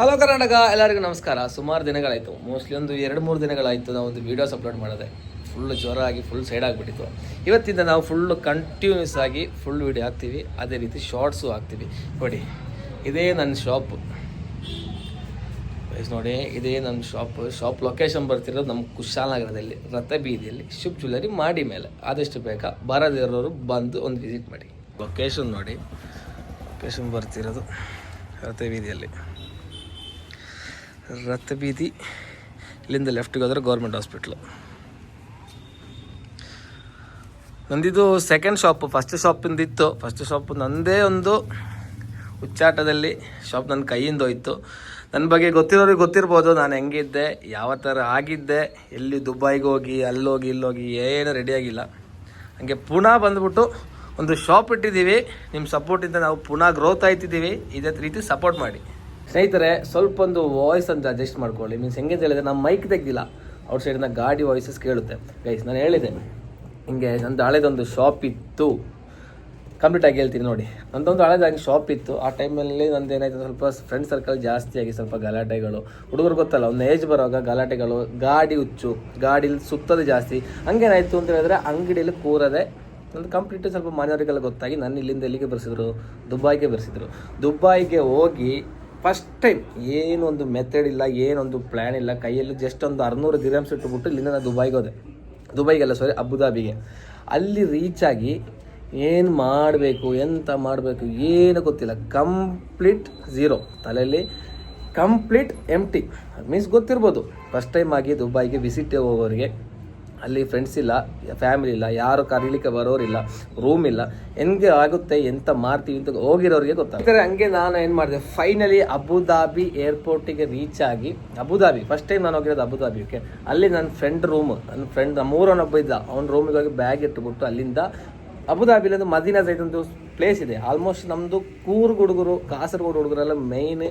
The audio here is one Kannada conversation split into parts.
ಹಲೋ ಕರ್ನಾಟಕ, ಎಲ್ಲರಿಗೂ ನಮಸ್ಕಾರ. ಸುಮಾರು ದಿನಗಳಾಯಿತು, ಮೋಸ್ಟ್ಲಿ ಒಂದು 2-3 ದಿನಗಳಾಯಿತು ನಾವು ಒಂದು ವೀಡಿಯೋಸ್ ಅಪ್ಲೋಡ್ ಮಾಡಿದೆ. ಫುಲ್ ಜ್ವರ ಆಗಿ ಫುಲ್ ಸೈಡ್ ಆಗಿಬಿಟ್ಟಿತ್ತು. ಇವತ್ತಿಂದ ನಾವು ಫುಲ್ಲು ಕಂಟಿನ್ಯೂಸ್ ಆಗಿ ಫುಲ್ ವೀಡಿಯೋ ಹಾಕ್ತೀವಿ, ಅದೇ ರೀತಿ ಶಾರ್ಟ್ಸು ಹಾಕ್ತೀವಿ. ನೋಡಿ, ಇದೇ ನನ್ನ ಶಾಪು ನೋಡಿ, ಇದೇ ನನ್ನ ಶಾಪ್ ಲೊಕೇಶನ್ ಬರ್ತಿರೋದು ನಮ್ಮ ಕುಶಾಲನಗರದಲ್ಲಿ, ರಥ ಬೀದಿಯಲ್ಲಿ, ಶುಭ ಜ್ಯುವೆಲ್ಲರಿ ಮಾಡಿ ಮೇಲೆ. ಆದಷ್ಟು ಬೇಗ ಬರದಿರೋರು ಬಂದು ಒಂದು ವಿಸಿಟ್ ಮಾಡಿ. ಲೊಕೇಶನ್ ನೋಡಿ, ಲೊಕೇಶನ್ ಬರ್ತಿರೋದು ರಥ ಬೀದಿಯಲ್ಲಿ. ರಥ ಬೀದಿ ಇಲ್ಲಿಂದ ಲೆಫ್ಟಿಗೆ ಹೋದರೆ ಗೌರ್ಮೆಂಟ್ ಹಾಸ್ಪಿಟ್ಲು. ನಂದಿದು ಸೆಕೆಂಡ್ ಶಾಪು. ಫಸ್ಟ್ ಶಾಪ್ ನನ್ನದೇ ಒಂದು ಹುಚ್ಚಾಟದಲ್ಲಿ ಶಾಪ್ ನನ್ನ ಕೈಯಿಂದ ಹೋಯ್ತು. ನನ್ನ ಬಗ್ಗೆ ಗೊತ್ತಿರೋರಿಗೆ ಗೊತ್ತಿರ್ಬೋದು, ನಾನು ಹೆಂಗಿದ್ದೆ, ಯಾವ ಥರ ಆಗಿದ್ದೆ, ಎಲ್ಲಿ ದುಬೈಗೆ ಹೋಗಿ ಅಲ್ಲೋಗಿ ಇಲ್ಲೋಗಿ ಏನು ರೆಡಿಯಾಗಿಲ್ಲ. ಹಾಗೆ ಪುನಃ ಬಂದುಬಿಟ್ಟು ಒಂದು ಶಾಪ್ ಇಟ್ಟಿದ್ದೀವಿ. ನಿಮ್ಮ ಸಪೋರ್ಟಿಂದ ನಾವು ಪುನಃ ಗ್ರೋತ್ ಆಯ್ತಿದ್ದೀವಿ. ಇದೇ ರೀತಿ ಸಪೋರ್ಟ್ ಮಾಡಿ ಸ್ನೇಹಿತರೆ. ಸ್ವಲ್ಪ ಒಂದು ವಾಯ್ಸ್ ಅಂತ ಅಡ್ಜಸ್ಟ್ ಮಾಡ್ಕೊಳ್ಳಿ. ಮೀನ್ಸ್ ಹೆಂಗೆ ಹೇಳಿದ್ರೆ, ನಮ್ಮ ಮೈಕ್ ತೆಗ್ದಿಲ್ಲ, ಔಟ್ ಸೈಡಿಂದ ಗಾಡಿ ವಾಯ್ಸಸ್ ಕೇಳುತ್ತೆ. ಗೈಸ್, ನಾನು ಹೇಳಿದೆ ಹಿಂಗೆ, ನಂದು ಹಳೇದೊಂದು ಶಾಪ್ ಇತ್ತು. ಕಂಪ್ಲೀಟಾಗಿ ಹೇಳ್ತೀನಿ ನೋಡಿ. ನಂದೊಂದು ಹಳೇದಾಗಿ ಶಾಪ್ ಇತ್ತು. ಆ ಟೈಮಲ್ಲಿ ನಂದು ಏನಾಯ್ತು, ಸ್ವಲ್ಪ ಫ್ರೆಂಡ್ ಸರ್ಕಲ್ ಜಾಸ್ತಿ ಆಗಿ ಸ್ವಲ್ಪ ಗಲಾಟೆಗಳು. ಹುಡುಗರು ಗೊತ್ತಲ್ಲ, ಒಂದು ಏಜ್ ಬರೋವಾಗ ಗಲಾಟೆಗಳು, ಗಾಡಿ ಹುಚ್ಚು, ಗಾಡೀಲಿ ಸುತ್ತೋದು ಜಾಸ್ತಿ. ಹಂಗೇನಾಯಿತು ಅಂತ ಹೇಳಿದ್ರೆ, ಅಂಗಡಿಯಲ್ಲಿ ಕೂರದೆ ಒಂದು ಕಂಪ್ಲೀಟ್ ಸ್ವಲ್ಪ ಮನೆಯವರಿಗೆಲ್ಲ ಗೊತ್ತಾಗಿ ನನ್ನ ಇಲ್ಲಿಂದ ಎಲ್ಲಿಗೆ ಬರ್ಸಿದ್ರು, ದುಬೈಗೆ ಹೋಗಿ ಫಸ್ಟ್ ಟೈಮ್ ಏನು ಒಂದು ಮೆಥಡ್ ಇಲ್ಲ, ಏನೊಂದು ಪ್ಲ್ಯಾನ್ ಇಲ್ಲ, ಕೈಯಲ್ಲಿ ಜಸ್ಟ್ ಒಂದು 600 ದಿರಮ್ಸ್ ಇಟ್ಟುಬಿಟ್ಟು ಇಲ್ಲಿಂದ ನಾನು ಅಬುದಾಬಿಗೆ. ಅಲ್ಲಿ ರೀಚ್ ಆಗಿ ಏನು ಮಾಡಬೇಕು, ಎಂತ ಮಾಡಬೇಕು ಏನು ಗೊತ್ತಿಲ್ಲ. ಕಂಪ್ಲೀಟ್ ಝೀರೋ, ತಲೆಯಲ್ಲಿ ಕಂಪ್ಲೀಟ್ ಎಂಟಿ. ಮೀನ್ಸ್ ಗೊತ್ತಿರ್ಬೋದು, ಫಸ್ಟ್ ಟೈಮ್ ಆಗಿ ದುಬೈಗೆ ವಿಸಿಟ್ ಹೋಗೋರಿಗೆ ಅಲ್ಲಿ ಫ್ರೆಂಡ್ಸ್ ಇಲ್ಲ, ಫ್ಯಾಮಿಲಿ ಇಲ್ಲ, ಯಾರು ಕರೀಲಿಕ್ಕೆ ಬರೋರಿಲ್ಲ, ರೂಮ್ ಇಲ್ಲ, ಹೆಂಗೆ ಆಗುತ್ತೆ, ಎಂತ ಮಾಡ್ತೀವಿ ಅಂತ ಹೋಗಿರೋರಿಗೆ ಗೊತ್ತಾಗ್ತದೆ. ಹಂಗೆ ನಾನು ಏನು ಮಾಡಿದೆ, ಫೈನಲಿ ಅಬುದಾಬಿ ಏರ್ಪೋರ್ಟಿಗೆ ರೀಚ್ ಆಗಿ, ಅಬುದಾಬಿ ಫಸ್ಟ್ ಟೈಮ್ ನಾನು ಹೋಗಿರೋದು ಅಬುದಾಬಿ. ಓಕೆ, ಅಲ್ಲಿ ನನ್ನ ಫ್ರೆಂಡ್ ನಮ್ಮೂರವನೊಬ್ಬ ಇದ್ದ, ಅವ್ನ ರೂಮಿಗೆ ಹೋಗಿ ಬ್ಯಾಗ್ ಇಟ್ಟುಬಿಟ್ಟು ಅಲ್ಲಿಂದ ಅಬುದಾಬಿಲಿ ಒಂದು ಮದೀನಾ ಝೈದ್ ಒಂದು ಪ್ಲೇಸ್ ಇದೆ. ಆಲ್ಮೋಸ್ಟ್ ನಮ್ಮದು ಕೂರ್ಗ್ ಹುಡುಗರು, ಕಾಸರಗೋಡು ಹುಡುಗರೆಲ್ಲ ಮೇಯ್ನ್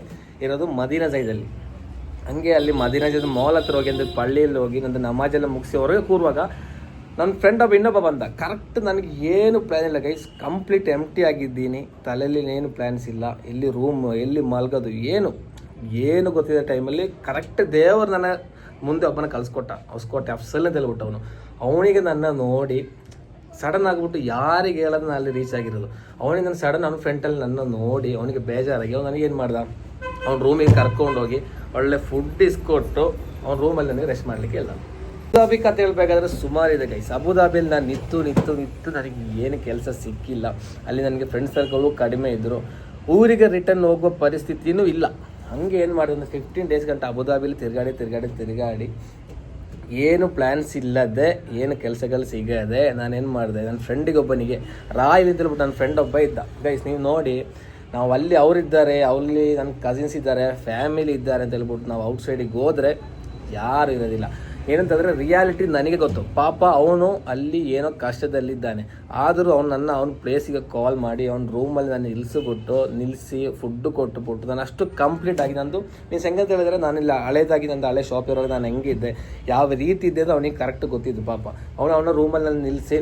ಇರೋದು ಮದೀನಾ ಝೈದಲ್ಲಿ. ಹಂಗೆ ಅಲ್ಲಿ ಮದೀನಾ ಝೈದ್ ಮಾಲ್ ಹತ್ರ ಹೋಗಿ, ಅಂದರೆ ಪಳ್ಳಿಯಲ್ಲಿ ಹೋಗಿ ನಂದು ನಮಾಜೆಲ್ಲ ಮುಗಿಸಿ ಹೊರಗೆ ಕೂರುವಾಗ ನನ್ನ ಫ್ರೆಂಡ್ ಇನ್ನೊಬ್ಬ ಬಂದ. ಕರೆಕ್ಟ್ ನನಗೆ ಏನು ಪ್ಲ್ಯಾನ್ ಇಲ್ಲ ಗೈಸ್, ಕಂಪ್ಲೀಟ್ ಎಂಟಿ ಆಗಿದ್ದೀನಿ, ತಲೆಯಲ್ಲಿ ಏನು ಪ್ಲ್ಯಾನ್ಸ್ ಇಲ್ಲ, ಎಲ್ಲಿ ರೂಮ್, ಎಲ್ಲಿ ಮಲ್ಗೋದು, ಏನು ಗೊತ್ತಿದೆ ಟೈಮಲ್ಲಿ. ಕರೆಕ್ಟ್ ದೇವರು ನನ್ನ ಮುಂದೆ ಒಬ್ಬನ ಹೊಸ್ಕೋಟೆ ಅಫ್ಸಲ್ ಅಂತ ಹೇಳ್ಬಿಟ್ಟು ಅವನಿಗೆ ನನ್ನ ನೋಡಿ ಸಡನ್ ಆಗಿಬಿಟ್ಟು, ಯಾರಿಗೆ ಹೇಳೋದು ನಾನು ಅಲ್ಲಿ ರೀಚ್ ಆಗಿರೋದು. ಅವನಿಗೆ ನನ್ನ ಸಡನ್ ಅವ್ನ ಫ್ರೆಂಟಲ್ಲಿ ನನ್ನ ನೋಡಿ ಅವನಿಗೆ ಬೇಜಾರಾಗಿ ಅವ್ನು ನನಗೇನು ಮಾಡ್ದ, ಅವ್ನ ರೂಮಿಗೆ ಕರ್ಕೊಂಡೋಗಿ ಒಳ್ಳೆ ಫುಡ್ ಇಸ್ಕೊಟ್ಟು ಅವ್ನ ರೂಮಲ್ಲಿ ನನಗೆ ರೆಸ್ಟ್ ಮಾಡಲಿಕ್ಕೆ ಇಲ್ಲ. ಅಬುದಾಬಿ ಕತೆ ಹೇಳ್ಬೇಕಾದ್ರೆ ಸುಮಾರಿದೆ ಗೈಸ್. ಅಬುದಾಬಿಯಲ್ಲಿ ನಾನು ನಿಂತು ನನಗೆ ಏನು ಕೆಲಸ ಸಿಕ್ಕಿಲ್ಲ. ಅಲ್ಲಿ ನನಗೆ ಫ್ರೆಂಡ್ ಸರ್ಕಲು ಕಡಿಮೆ ಇದ್ದರು. ಊರಿಗೆ ರಿಟರ್ನ್ ಹೋಗೋ ಪರಿಸ್ಥಿತಿನೂ ಇಲ್ಲ. ಹಂಗೆ ಏನು ಮಾಡಿದೆ, ಒಂದು 15 ಡೇಸ್ ಗಂಟ ಅಬುದಾಬಿಲಿ ತಿರುಗಾಡಿ ಏನು ಪ್ಲ್ಯಾನ್ಸ್ ಇಲ್ಲದೆ, ಏನು ಕೆಲಸಗಳು ಸಿಗದೆ ನಾನೇನು ಮಾಡಿದೆ, ನನ್ನ ಫ್ರೆಂಡಿಗೆ ಒಬ್ಬನಿಗೆ ರಾಯಲ್ ಇದ್ಬಿಟ್ಟು ನನ್ನ ಫ್ರೆಂಡ್ ಒಬ್ಬ ಇದ್ದ. ಗೈಸ್, ನೀವು ನೋಡಿ, ನಾವು ಅಲ್ಲಿ ಅವರಿದ್ದಾರೆ, ಅಲ್ಲಿ ನನ್ನ ಕಸಿನ್ಸ್ ಇದ್ದಾರೆ, ಫ್ಯಾಮಿಲಿ ಇದ್ದಾರೆ ಅಂತ ಹೇಳ್ಬಿಟ್ಟು ನಾವು ಔಟ್ಸೈಡಿಗೆ ಹೋದರೆ ಯಾರು ಇರೋದಿಲ್ಲ. ಏನಂತಂದರೆ ರಿಯಾಲಿಟಿ ನನಗೆ ಗೊತ್ತು. ಪಾಪ ಅವನು ಅಲ್ಲಿ ಏನೋ ಕಷ್ಟದಲ್ಲಿದ್ದಾನೆ. ಆದರೂ ಅವನ ಪ್ಲೇಸಿಗೆ ಕಾಲ್ ಮಾಡಿ ಅವ್ನ ರೂಮಲ್ಲಿ ನಾನು ನಿಲ್ಲಿಸಿ ಫುಡ್ಡು ಕೊಟ್ಟುಬಿಟ್ಟು ನಾನು ಅಷ್ಟು ಕಂಪ್ಲೀಟ್ ಆಗಿ ನಂದು ಮೀನ್ಸ್ ಹೆಂಗಂತ ಹೇಳಿದ್ರೆ, ನಾನಿಲ್ಲ ಹಳೇದಾಗಿ ನಂದು ಹಳೆ ಶಾಪ್ ಇರೋವಾಗ ನಾನು ಹೆಂಗಿದ್ದೆ, ಯಾವ ರೀತಿ ಇದ್ದೆ ಅವನಿಗೆ ಕರೆಕ್ಟ್ ಗೊತ್ತಿದ್ದು. ಪಾಪ ಅವನ ರೂಮಲ್ಲಿ ನಾನು ನಿಲ್ಲಿಸಿ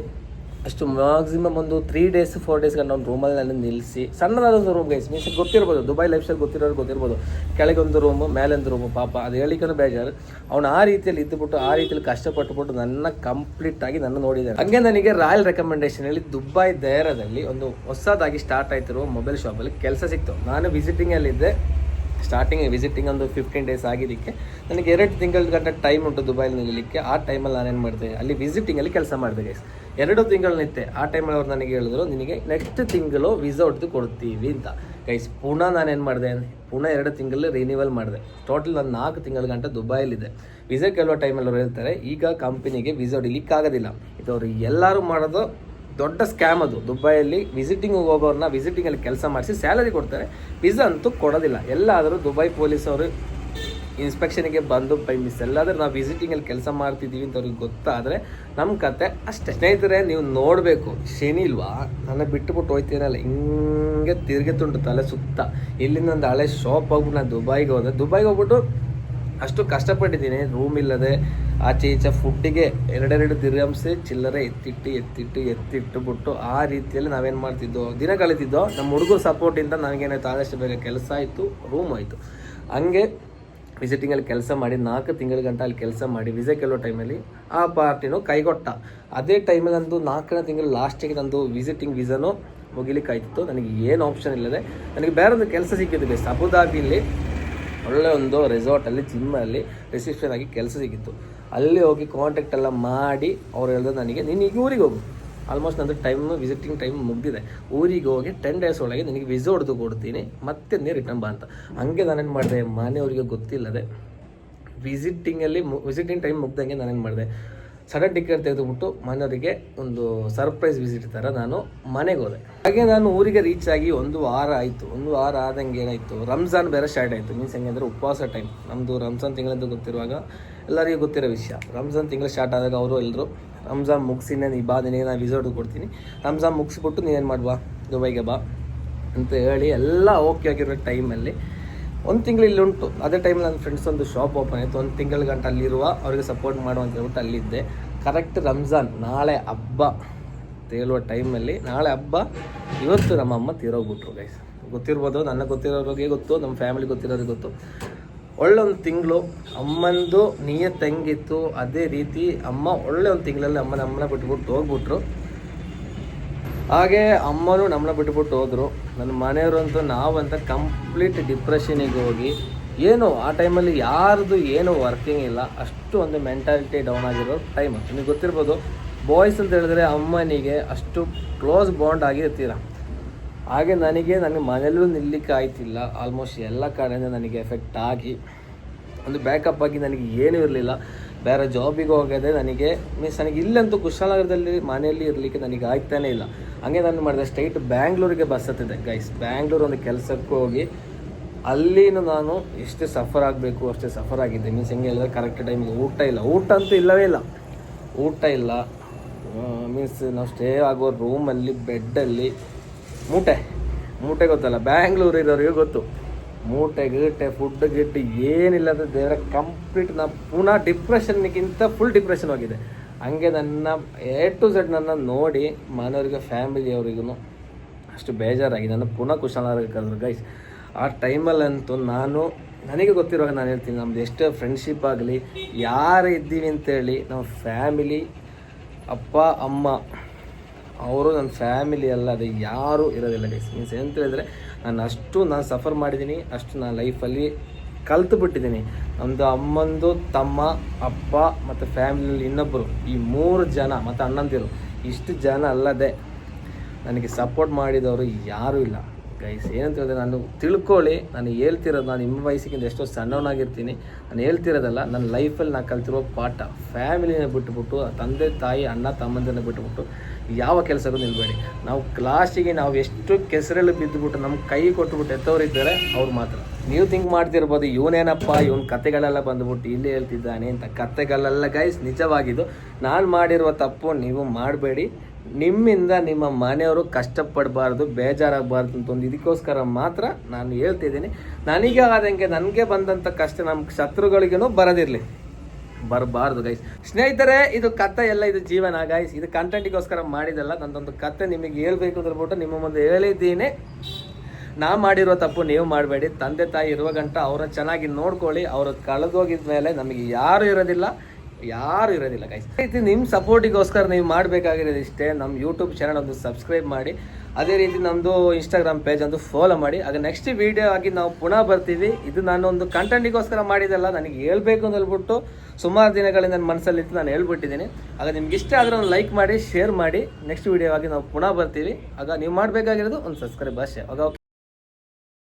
ಅಷ್ಟು ಮ್ಯಾಕ್ಸಿಮಮ್ ಒಂದು 3 ಡೇಸ್ 4 ಡೇಸ್ ಗಂಟೆ ಒಂದು ರೂಮಲ್ಲಿ ನಾನು ನಿಲ್ಲಿಸಿ, ಸಣ್ಣದಾದೊಂದು ರೂಮ್ ಗೈಸ್. ಮೀನ್ಸ್ ಗೊತ್ತಿರ್ಬೋದು, ದುಬೈ ಲೈಫ್ ಸ್ಟೈಲ್ ಗೊತ್ತಿರ್ಬೋದು, ಕೆಳಗೆ ಒಂದು ರೂಮು, ಮೇಲೊಂದು ರೂಮು. ಪಾಪ ಅದು ಹೇಳಿಕೂ ಬೇಜಾರು. ಅವನು ಆ ರೀತಿಯಲ್ಲಿ ಇದ್ದುಬಿಟ್ಟು, ಆ ರೀತಿಯಲ್ಲಿ ಕಷ್ಟಪಟ್ಟುಬಿಟ್ಟು ನನ್ನ ಕಂಪ್ಲೀಟಾಗಿ ನನ್ನ ನೋಡಿದ್ದಾನೆ. ಹಂಗೆ ನನಗೆ ರಾಯಲ್ ರೆಕಮೆಂಡೇಷನ್ ಹೇಳಿ ದುಬೈ ದೇರದಲ್ಲಿ ಒಂದು ಹೊಸದಾಗಿ ಸ್ಟಾರ್ಟ್ ಆಯ್ತಿರುವ ಮೊಬೈಲ್ ಶಾಪಲ್ಲಿ ಕೆಲಸ ಸಿಕ್ತು. ನಾನು ವಿಸಿಟಿಂಗಲ್ಲಿದ್ದೆ. ವಿಸಿಟಿಂಗ್ ಒಂದು 15 ಡೇಸ್ ಆಗಿದ್ದಕ್ಕೆ ನನಗೆ 2 ತಿಂಗಳ ಗಂಟೆ ಟೈಮ್ ಉಂಟು ದುಬೈಲಿ ನಿಲ್ಲಲಿಕ್ಕೆ. ಆ ಟೈಮಲ್ಲಿ ನಾನೇನು ಮಾಡಿದೆ, ಅಲ್ಲಿ ವಿಸಿಟಿಂಗಲ್ಲಿ ಕೆಲಸ ಮಾಡಿದೆ ಗೈಸ್. 2 ತಿಂಗಳು ನಿಂತೆ. ಆ ಟೈಮಲ್ಲಿ ಅವ್ರು ನನಗೆ ಹೇಳಿದ್ರು, ನಿನಗೆ ನೆಕ್ಸ್ಟ್ ತಿಂಗಳು ವೀಸಾ ಹೊಡೆದು ಕೊಡ್ತೀವಿ ಅಂತ. ಗೈಸ್, ಪುನಃ ನಾನೇನು ಮಾಡಿದೆ, ಪುನಃ 2 ತಿಂಗಳು ರಿನ್ಯೂವಲ್ ಮಾಡಿದೆ. ಟೋಟಲ್ ನಾನು 4 ತಿಂಗಳ ಗಂಟೆ ದುಬೈಲಿದೆ. ವೀಸಾ ಕೆಲವು ಟೈಮಲ್ಲಿ ಅವ್ರು ಹೇಳ್ತಾರೆ, ಈಗ ಕಂಪನಿಗೆ ವೀಸಾ ಹೊಡಿಲಿಕ್ಕೆ ಆಗೋದಿಲ್ಲ. ಇದು ಅವರು ಎಲ್ಲರೂ ಮಾಡೋದು ದೊಡ್ಡ ಸ್ಕ್ಯಾಮ್. ಅದು ದುಬೈಯಲ್ಲಿ ವಿಸಿಟಿಂಗ್ ಹೋಗೋರನ್ನ ವಿಸಿಟಿಂಗಲ್ಲಿ ಕೆಲಸ ಮಾಡಿಸಿ ಸ್ಯಾಲರಿ ಕೊಡ್ತಾರೆ, ವೀಸಾ ಅಂತೂ ಕೊಡೋದಿಲ್ಲ. ಎಲ್ಲಾದರೂ ದುಬೈ ಪೊಲೀಸವರು ಇನ್ಸ್ಪೆಕ್ಷನ್ಗೆ ಬಂದು ಬೈ ಮಿಸ್ ಎಲ್ಲಾದರೂ ನಾವು ವಿಸಿಟಿಂಗಲ್ಲಿ ಕೆಲಸ ಮಾಡ್ತಿದ್ದೀವಿ ಅಂತ ಅವ್ರಿಗೆ ಗೊತ್ತಾದರೆ ನಮ್ಮ ಕತೆ ಅಷ್ಟೇ. ಸ್ನೇಹಿತರೆ, ನೀವು ನೋಡಬೇಕು, ಶನಿ ಇಲ್ವಾ, ನನ್ನ ಬಿಟ್ಟುಬಿಟ್ಟು ಹೋಯ್ತೀನಲ್ಲ, ಹಿಂಗೆ ತಿರುಗುತ್ತುಂಟು ತಲೆ ಸುತ್ತ. ಇಲ್ಲಿಂದ ಒಂದು ಹಳೆ ಶಾಪ್ ಹೋಗ್ಬಿಟ್ಟು ನಾನು ದುಬೈಗೆ ಹೋಗ್ಬಿಟ್ಟು ಅಷ್ಟು ಕಷ್ಟಪಟ್ಟಿದ್ದೀನಿ. ರೂಮ್ ಇಲ್ಲದೆ ಆಚೆ ಈಚೆ ಫುಡ್ಡಿಗೆ 2 ದಿರಮ್ಸ್ ಚಿಲ್ಲರೆ ಎತ್ತಿಟ್ಟುಬಿಟ್ಟು ಆ ರೀತಿಯಲ್ಲಿ ನಾವೇನು ಮಾಡ್ತಿದ್ದೋ, ದಿನ ಕಳೀತಿದ್ದೋ. ನಮ್ಮ ಹುಡುಗರು ಸಪೋರ್ಟಿಂದ ನನಗೇನಾಯ್ತು, ಆದಷ್ಟು ಬೇಗ ಕೆಲಸ ಆಯಿತು, ರೂಮ್ ಆಯಿತು. ಹಂಗೆ ವಿಸಿಟಿಂಗಲ್ಲಿ ಕೆಲಸ ಮಾಡಿ 4 ತಿಂಗಳ ಗಂಟ ಅಲ್ಲಿ ಕೆಲಸ ಮಾಡಿ ವಿಸಾ ಕೆಲವು ಟೈಮಲ್ಲಿ ಆ ಪಾರ್ಟಿನೂ ಕೈಗೊಟ್ಟ. ಅದೇ ಟೈಮಲ್ಲಿ ನಂದು 4ನೇ ತಿಂಗಳು ಲಾಸ್ಟಿಗೆ ನಂದು ವಿಸಿಟಿಂಗ್ ವೀಸಾನು ಮುಗಿಲಿಕ್ಕಾಯ್ತಿತ್ತು. ನನಗೆ ಏನು ಆಪ್ಷನ್ ಇಲ್ಲದೆ ನನಗೆ ಬೇರೆ ಒಂದು ಕೆಲಸ ಸಿಕ್ಕಿದ್ದು ಬೆಸ್ಟ್. ಅಬುದಾಬಿಲಿ ಒಳ್ಳೆ ಒಂದು ರೆಸಾರ್ಟಲ್ಲಿ ಜಿಮ್ಮಲ್ಲಿ ರಿಸೆಪ್ಷನ್ ಆಗಿ ಕೆಲಸ ಸಿಕ್ಕಿತ್ತು. ಅಲ್ಲಿ ಹೋಗಿ ಕಾಂಟ್ಯಾಕ್ಟ್ ಎಲ್ಲ ಮಾಡಿ ಅವ್ರು ಹೇಳಿದ್ರು ನನಗೆ ನೀನು ಈಗ ಊರಿಗೆ ಹೋಗು, ಆಲ್ಮೋಸ್ಟ್ ನಂದು ವಿಸಿಟಿಂಗ್ ಟೈಮ್ ಮುಗಿದಿದೆ, ಊರಿಗೆ ಹೋಗಿ 10 ಡೇಸ್ ಒಳಗೆ ನಿನಗೆ ವಿಸಾ ಹೊಡೆದು ಕೊಡ್ತೀನಿ, ಮತ್ತೆ ನೀನು ರಿಟರ್ನ್ ಬಾ ಅಂತ. ಹಂಗೆ ನಾನೇನು ಮಾಡಿದೆ, ಮನೆಯವರಿಗೆ ಗೊತ್ತಿಲ್ಲದೆ ವಿಸಿಟಿಂಗ್ ಟೈಮ್ ಮುಗ್ದಂಗೆ ನಾನೇನು ಮಾಡಿದೆ, ಸಡನ್ ಟಿಕೆಟ್ ತೆಗೆದುಬಿಟ್ಟು ಮನೆಯವರಿಗೆ ಒಂದು ಸರ್ಪ್ರೈಸ್ ವಿಸಿಟ್ ಥರ ನಾನು ಮನೆಗೆ ಹೋದೆ. ಹಾಗೆ ನಾನು ಊರಿಗೆ ರೀಚ್ ಆಗಿ 1 ವಾರ ಆಯಿತು. 1 ವಾರ ಆದಂಗೆ ಏನಾಯಿತು, ರಂಜಾನ್ ಬೇರೆ ಸ್ಟಾರ್ಟ್ ಆಯಿತು. ಮೀನ್ಸ್ ಹೆಂಗೆ ಅಂದರೆ ಉಪವಾಸ ಟೈಮ್. ನಮ್ಮದು ರಂಜಾನ್ ತಿಂಗಳಂತ ಗೊತ್ತಿರುವಾಗ ಎಲ್ಲರಿಗೂ ಗೊತ್ತಿರೋ ವಿಷಯ. ರಂಜಾನ್ ತಿಂಗಳು ಸ್ಟಾರ್ಟ್ ಆದಾಗ ಅವರು ಎಲ್ಲರೂ ರಂಜಾನ್ ಮುಗಿಸಿನೇ ನೀ ಬಾ, ನಿನಗೆ ನಾನು ವಿಸಾ ಹೊಡೆದು ಕೊಡ್ತೀನಿ, ರಂಜಾನ್ ಮುಗಿಸ್ಬಿಟ್ಟು ನೀನೇನು ಮಾಡುವ ದುಬೈಗೆ ಬಾ ಅಂತ ಹೇಳಿ ಎಲ್ಲ ಓಕೆ ಆಗಿರೋ ಟೈಮಲ್ಲಿ 1 ತಿಂಗಳು ಇಲ್ಲಿ ಉಂಟು. ಅದೇ ಟೈಮಲ್ಲಿ ನನ್ನ ಫ್ರೆಂಡ್ಸ್ ಒಂದು ಶಾಪ್ ಓಪನ್ ಆಯಿತು. 1 ತಿಂಗಳ ಗಂಟೆ ಅಲ್ಲಿರುವ ಅವ್ರಿಗೆ ಸಪೋರ್ಟ್ ಮಾಡುವ ಅಂತ ಹೇಳ್ಬಿಟ್ಟು ಅಲ್ಲಿದ್ದೆ. ಕರೆಕ್ಟ್ ರಂಜಾನ್ ನಾಳೆ ಹಬ್ಬ ತೇಳುವ ಟೈಮಲ್ಲಿ, ನಾಳೆ ಹಬ್ಬ, ಇವತ್ತು ನಮ್ಮ ಅಮ್ಮ ತೀರೋಗ್ಬಿಟ್ರು ಗೈಸ್. ಗೊತ್ತಿರ್ಬೋದು, ನನಗೆ ಗೊತ್ತಿರೋರಿಗೆ ಗೊತ್ತು, ನಮ್ಮ ಫ್ಯಾಮಿಲಿ ಗೊತ್ತಿರೋರಿಗೆ ಗೊತ್ತು. ಒಳ್ಳೆ ಒಂದು ತಿಂಗಳು ಅಮ್ಮಂದು ನಿಯತ್ತು ಹೆಂಗಿತ್ತು ಅದೇ ರೀತಿ ಅಮ್ಮ ಒಳ್ಳೆ ಒಂದು ತಿಂಗಳಲ್ಲಿ ನಮ್ಮನ್ನ ಬಿಟ್ಬಿಟ್ಟು ಹೋಗ್ಬಿಟ್ರು. ಹಾಗೆ ಅಮ್ಮನೂ ನಮ್ಮನ್ನ ಬಿಟ್ಬಿಟ್ಟು ಹೋದರು. ನನ್ನ ಮನೆಯವರು ನಾವಂತ ಕಂಪ್ಲೀಟ್ ಡಿಪ್ರೆಷನಿಗೆ ಹೋಗಿ, ಏನು ಆ ಟೈಮಲ್ಲಿ ಯಾರ್ದು ಏನು ವರ್ಕಿಂಗ್ ಇಲ್ಲ, ಅಷ್ಟು ಒಂದು ಮೆಂಟಾಲಿಟಿ ಡೌನ್ ಆಗಿರೋ ಟೈಮ್. ನಿಮಗೆ ಗೊತ್ತಿರ್ಬೋದು, ಬಾಯ್ಸ್ ಅಂತ ಹೇಳಿದ್ರೆ ಅಮ್ಮನಿಗೆ ಅಷ್ಟು ಕ್ಲೋಸ್ ಬಾಂಡ್ ಆಗಿರ್ತೀರ. ಹಾಗೆ ನನ್ನ ಮನೆಯಲ್ಲೂ ನಿಲ್ಲಕ್ಕೆ ಆಯ್ತಿಲ್ಲ. ಆಲ್ಮೋಸ್ಟ್ ಎಲ್ಲ ಕಡೆಯಿಂದ ನನಗೆ ಎಫೆಕ್ಟ್ ಆಗಿ ಒಂದು ಬ್ಯಾಕಪ್ ಆಗಿ ನನಗೆ ಏನೂ ಇರಲಿಲ್ಲ. ಬೇರೆ ಜಾಬಿಗೆ ಹೋಗೋದೆ ನನಗೆ ನನಗೆ ಇಲ್ಲಂತೂ ಕುಶಾಲನಗರದಲ್ಲಿ ಮನೆಯಲ್ಲಿ ಇರಲಿಕ್ಕೆ ನನಗೆ ಆಗ್ತಾನೇ ಇಲ್ಲ. ಹಂಗೆ ನಾನು ಮಾಡಿದೆ, ಸ್ಟ್ರೈಟ್ ಬ್ಯಾಂಗ್ಳೂರಿಗೆ ಬಸ್ ಹತ್ತಿದೆ ಗೈಸ್. ಬ್ಯಾಂಗ್ಳೂರು ಒಂದು ಕೆಲಸಕ್ಕೆ ಹೋಗಿ ಅಲ್ಲಿನೂ ನಾನು ಎಷ್ಟು ಸಫರ್ ಆಗಬೇಕು ಅಷ್ಟೇ ಸಫರ್ ಆಗಿದ್ದೆ. ಮೀನ್ಸ್ ಹೆಂಗೆ ಹೇಳಿದ್ರೆ ಕರೆಕ್ಟ್ ಟೈಮಿಗೆ ಊಟ ಅಂತೂ ಇಲ್ಲವೇ ಇಲ್ಲ. ಊಟ ಇಲ್ಲ, ಮೀನ್ಸ್ ನಾವು ಸ್ಟೇ ಆಗೋ ರೂಮಲ್ಲಿ ಬೆಡ್ಡಲ್ಲಿ ಮೂಟೆ ಗೊತ್ತಲ್ಲ, ಬ್ಯಾಂಗ್ಳೂರು ಇರೋರಿಗೆ ಗೊತ್ತು. ಮೂಟೆ ಫುಡ್ ಗಿಡ್ ಏನಿಲ್ಲದ ದೇವರ ಕಂಪ್ಲೀಟ್ ನಾ ಪುನಃ ಡಿಪ್ರೆಷನ್ಗಿಂತ ಫುಲ್ ಡಿಪ್ರೆಷನ್ ಹೋಗಿದೆ. ಹಂಗೆ ನನ್ನ A to Z ನನ್ನ ನೋಡಿ ಮನೆಯವರಿಗೆ ಫ್ಯಾಮಿಲಿಯವರಿಗೂ ಅಷ್ಟು ಬೇಜಾರಾಗಿ ನನ್ನ ಪುನಃ ಕುಶಾಲನಗರಕ್ಕೆ ಕರೆದ್ರು ಗೈಸ್. ಆ ಟೈಮಲ್ಲಂತೂ ನನಗೆ ಗೊತ್ತಿರುವಾಗ ನಾನು ಹೇಳ್ತೀನಿ, ನಮ್ದು ಎಷ್ಟೇ ಫ್ರೆಂಡ್ಶಿಪ್ ಆಗಲಿ ಯಾರು ಇದ್ದೀವಿ ಅಂತೇಳಿ ನಮ್ಮ ಫ್ಯಾಮಿಲಿ ಅಪ್ಪ ಅಮ್ಮ ಅವರು ನನ್ನ ಫ್ಯಾಮಿಲಿ ಅಲ್ಲ, ಅದು ಯಾರೂ ಇರೋದಿಲ್ಲ ಗೈಸ್. ಮೀನ್ಸ್ ಎಂತ ಹೇಳಿದ್ರೆ ನಾನು ಸಫರ್ ಮಾಡಿದ್ದೀನಿ, ಅಷ್ಟು ನಾನು ಲೈಫಲ್ಲಿ ಕಲ್ತು ಬಿಟ್ಟಿದ್ದೀನಿ. ನಮ್ಮದು ಅಮ್ಮಂದು ತಮ್ಮ ಅಪ್ಪ ಮತ್ತು ಫ್ಯಾಮಿಲಿಯಲ್ಲಿ ಇನ್ನೊಬ್ಬರು, ಈ 3 ಜನ ಮತ್ತು ಅಣ್ಣಂದಿರು, ಇಷ್ಟು ಜನ ಅಲ್ಲದೆ ನನಗೆ ಸಪೋರ್ಟ್ ಮಾಡಿದವರು ಯಾರೂ ಇಲ್ಲ ಗೈಸ್. ಏನಂತ ಹೇಳಿದ್ರೆ ನಾನು ತಿಳ್ಕೊಳ್ಳಿ, ನಾನು ಹೇಳ್ತಿರೋದು, ನಾನು ನಿಮ್ಮ ವಯಸ್ಸಿಗಿಂತ ಎಷ್ಟೋ ಸಣ್ಣವನಾಗಿರ್ತೀನಿ, ನಾನು ಹೇಳ್ತಿರೋದಲ್ಲ, ನನ್ನ ಲೈಫಲ್ಲಿ ನಾನು ಕಲ್ತಿರೋ ಪಾಠ. ಫ್ಯಾಮಿಲಿನ ಬಿಟ್ಟುಬಿಟ್ಟು, ತಂದೆ ತಾಯಿ ಅಣ್ಣ ತಮ್ಮಂದಿರನ್ನ ಬಿಟ್ಟುಬಿಟ್ಟು ಯಾವ ಕೆಲಸಕ್ಕೂ ನಿಲ್ಬೇಡಿ. ನಾವು ಕ್ಲಾಸಿಗೆ ನಾವು ಎಷ್ಟು ಕೆಸರಲ್ಲಿ ಬಿದ್ದುಬಿಟ್ಟು ನಮ್ಮ ಕೈ ಕೊಟ್ಟುಬಿಟ್ಟು ಎತ್ತವರಿದ್ದಾರೆ ಅವ್ರು ಮಾತ್ರ. ನೀವು ಥಿಂಕ್ ಮಾಡ್ತಿರ್ಬೋದು, ಇವನೇನಪ್ಪ ಇವನ ಕತೆಗಳೆಲ್ಲ ಬಂದುಬಿಟ್ಟು ಇಲ್ಲಿ ಹೇಳ್ತಿದ್ದಾನೆ ಅಂತ. ಕತೆಗಳೆಲ್ಲ ಗೈಸ್ ನಿಜವಾಗಿದ್ದು. ನಾನು ಮಾಡಿರುವ ತಪ್ಪು ನೀವು ಮಾಡಬೇಡಿ. ನಿಮ್ಮಿಂದ ನಿಮ್ಮ ಮನೆಯವರು ಕಷ್ಟಪಡಬಾರ್ದು, ಬೇಜಾರಾಗಬಾರ್ದು ಅಂತ ಒಂದು ಇದಕ್ಕೋಸ್ಕರ ಮಾತ್ರ ನಾನು ಹೇಳ್ತಿದ್ದೀನಿ. ನನಗೆ ಆದಂಗೆ ನನಗೆ ಬಂದಂಥ ಕಷ್ಟ ನಮ್ಮ ಶತ್ರುಗಳಿಗೂ ಬರಬಾರ್ದು ಗೈಸ್. ಸ್ನೇಹಿತರೆ, ಇದು ಕತೆ ಎಲ್ಲ ಇದು ಜೀವನ ಗೈಸ್. ಇದು ಕಂಟೆಂಟಿಗೋಸ್ಕರ ಮಾಡಿದಲ್ಲ, ನನ್ನದೊಂದು ಕತೆ ನಿಮಗೆ ಹೇಳ್ಬೇಕು ಅಂದ್ಬಿಟ್ಟು ನಿಮ್ಮ ಮುಂದೆ ಹೇಳಿದ್ದೀನಿ. ನಾ ಮಾಡಿರೋ ತಪ್ಪು ನೀವು ಮಾಡಬೇಡಿ. ತಂದೆ ತಾಯಿ ಇರುವ ಗಂಟ ಅವರ ಚೆನ್ನಾಗಿ ನೋಡ್ಕೊಳ್ಳಿ. ಅವರು ಕಳೆದೋಗಿದ ಮೇಲೆ ನಮಗೆ ಯಾರು ಇರೋದಿಲ್ಲ ಗೈಸ್. ರೀತಿ ನಿಮ್ಮ ಸಪೋರ್ಟಿಗೋಸ್ಕರ ನೀವು ಮಾಡಬೇಕಾಗಿರೋದು ಇಷ್ಟೇ. ನಮ್ಮ ಯೂಟ್ಯೂಬ್ ಚಾನಲ್ ಒಂದು ಸಬ್ಸ್ಕ್ರೈಬ್ ಮಾಡಿ, ಅದೇ ರೀತಿ ನಮ್ಮದು ಇನ್ಸ್ಟಾಗ್ರಾಮ್ ಪೇಜ್ ಒಂದು ಫಾಲೋ ಮಾಡಿ. ಆಗ ನೆಕ್ಸ್ಟ್ ವೀಡಿಯೋ ಆಗಿ ನಾವು ಪುನಃ ಬರ್ತೀವಿ. ಇದು ನಾನು ಒಂದು ಕಂಟೆಂಟಿಗೋಸ್ಕರ ಮಾಡಿದಲ್ಲ, ನನಗೆ ಹೇಳ್ಬೇಕು ಅಂತ ಹೇಳ್ಬಿಟ್ಟು ಸುಮಾರು ದಿನಗಳಿಂದ ನನ್ನ ಮನಸ್ಸಲ್ಲಿತ್ತು, ನಾನು ಹೇಳ್ಬಿಟ್ಟಿದ್ದೀನಿ. ಆಗ ನಿಮ್ಗೆ ಇಷ್ಟ ಆದರೆ ಒಂದು ಲೈಕ್ ಮಾಡಿ, ಶೇರ್ ಮಾಡಿ. ನೆಕ್ಸ್ಟ್ ವೀಡಿಯೋ ಆಗಿ ನಾವು ಪುನಃ ಬರ್ತೀವಿ. ಆಗ ನೀವು ಮಾಡಬೇಕಾಗಿರೋದು ಒಂದು ಸಬ್ಸ್ಕ್ರೈಬ್ ಅಷ್ಟೇ. ಆಗ